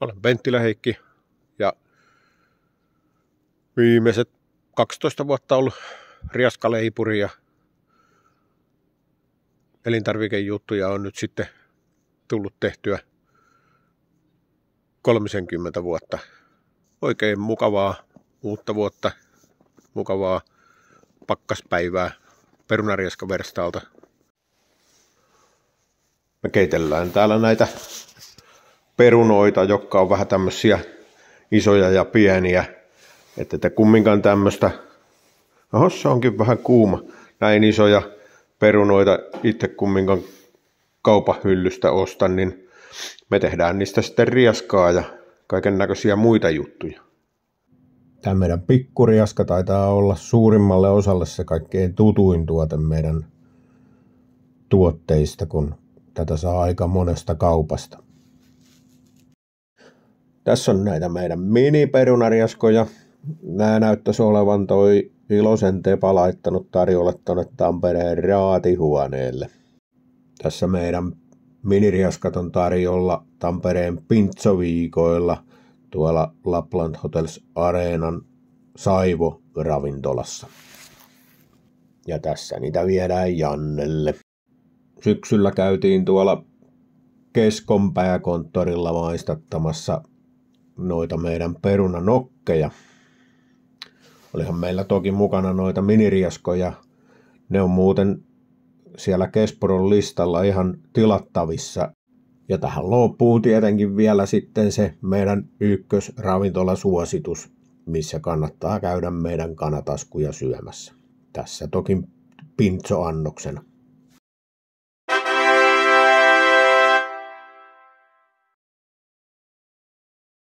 Olen Penttilä Heikki ja viimeiset 12 vuotta ollut riaskaleipuri ja elintarvikejuttuja on nyt sitten tullut tehtyä 30 vuotta. Oikein mukavaa uutta vuotta, mukavaa pakkaspäivää perunariaskaverstaalta. Me keitellään täällä näitä perunoita, jotka on vähän tämmöisiä isoja ja pieniä, että te kumminkaan tämmöistä, se onkin vähän kuuma, näin isoja perunoita itse kumminkaan kaupahyllystä ostan, niin me tehdään niistä sitten riaskaa ja kaiken näköisiä muita juttuja. Tämä meidän pikkuriaska taitaa olla suurimmalle osalle se kaikkein tutuin tuote meidän tuotteista, kun tätä saa aika monesta kaupasta. Tässä on näitä meidän mini-perunariaskoja. Nämä näyttäisi olevan toi Ilosen Tepa laittanut tarjolle tuonne Tampereen raatihuoneelle. Tässä meidän miniriaskat on tarjolla Tampereen Pintsoviikoilla tuolla Lapland Hotels Areenan Saivo-ravintolassa. Ja tässä niitä viedään Jannelle. Syksyllä käytiin tuolla Keskon pääkonttorilla maistattamassa noita meidän perunanokkeja. Olihan meillä toki mukana noita miniriaskoja. Ne on muuten siellä Kesporon listalla ihan tilattavissa. Ja tähän loppuu tietenkin vielä sitten se meidän ykkösravintolasuositus, missä kannattaa käydä meidän kanataskuja syömässä. Tässä toki pintsoannoksena.